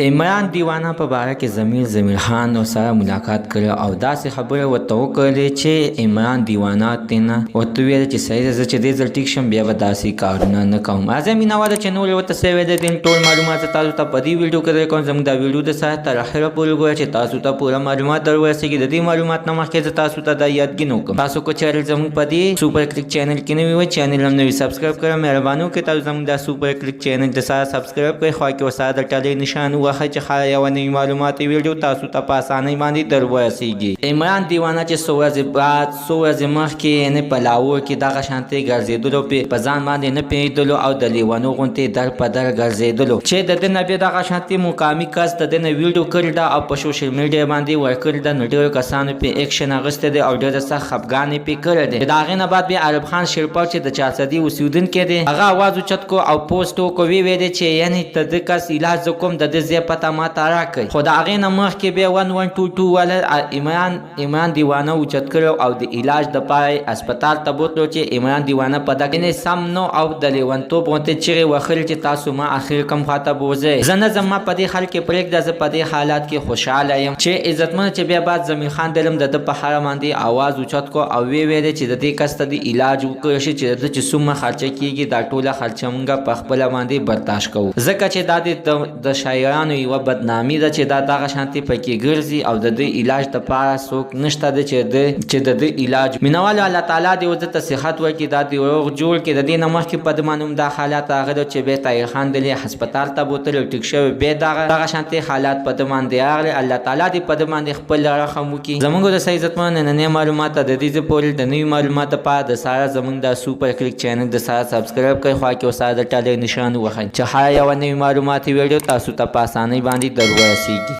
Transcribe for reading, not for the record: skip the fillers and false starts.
عمران دیوانه په باره کې ضمیر خان سره ملاقات کړی او داسې خبره ورته وکړلې چې عمران دیوانه تېنه ورته وویل چې صحیح زه چې دې ځل ټیک شم بیا به داسې کارونه نه کوم. اعظم مینهواله چې نور ورته سوی دی دین ټول معلومات تاسو ته په دې ویډیو کې درکوم. زموږ دا ویډیو د سره تر اخره پورې ګوره چې تاسو ته پوره معلومات در ورسېږي. د دې معلومات نه مخکې زه تاسو ته دا یادګي وکړم تاسو کو چینل زموږ په دې سوپر کلیک چینل کې نوي وي چینل هم نوي سبسکرایب کړئ. مهرباني وکړئ تاسو زموږ دا سوپر کلیک چینل د سره سبسکرایب کړئ. خوا کې ورسره د ټلۍ نشان ووهئ چې خیر یوه نوي معلوماتي ویډیو تاسو ته په اسانۍ باندې در ورسېږي. عمران دیوانه چې څو ورځې بعد څو ورځې مخکې یعنې په لاهور کې دغه شانتې ګرځېدلو په ځان باندې نه پوهېدلو او د لیونو غوندې در په در ګرځېدلو چې د ده نه بیا دغه شانتې مقامي کس د ده نه ویډیو کړې ده او په سوشل میډیا باندې ورکړې ده. نو ډېرو کسانو پرې اکشن اخیستی دی او ډېره سخت خفګان یې پرې کړی دی. د هغې نه بعد بیا عرب خان شیرپا چې د چارسدي اوسېدونکی دی هغه اواز اوچت کو او پوسټ وکړو ویې ویلې چې یعنې د ده کس علاج زه کوم د ده ځای پته ماته راکړئ. خو د هغې نه مخکې بیا 1122 والا عمران دیوانه اوچت کړی او د علاج دپاره هسپتال ته بوتلو چې عمران دیوانه په دغه یعنې سم نو او د لیونتوب غوندې چغې وهلې چې تاسو ما اخر کوم خواته بوځئ. زه نه ځم ما په دې حال کې پرېږده زه په دې حالات کې خوشحاله یم چې عزتمنه چې بیا بعد ضمیر خان دلم د ده په حال باندې آواز اوچت کو او ویې ویلې چې د دې کس ته د علاج وکړی شي چې د ده چې څومره خرچه کېږي دا ټوله خرچه موږ په خپله باندې برداشت کوو ځکه چې دا د شاعرانو یوه بدنامي ده چې دا دغه شانتې پکې ګرځي او د ده علاج دپاره څوک نشته دی چې د ده علاج مینهوالو الله تعالی دې ورته ته صحت ورکړي دا دې روغ جوړ کړي. د دې نه مخکې په ده باندې دا حالات راغلي چې بیا طاهر خان دلې هسپتال ته بوتلی ټیک شوی بیا دغه شانتې حالات په ده باندې راغلي. الله تعالی دې په ده باندې خپل رحم وکړي. زموږ د ښه عزتمنو نننۍ معلومات د دې ځای پورې د نوي معلومات دپاره د ساره زموږ د سوپر کلیک چینل د ساره سبسکرایب کړئ. خوا کې ورسره د ټلۍ نشان ووهئ چې هر یوه نوي معلوماتي ویډیو تاسو ته په اسانۍ باندې در ورسېږي.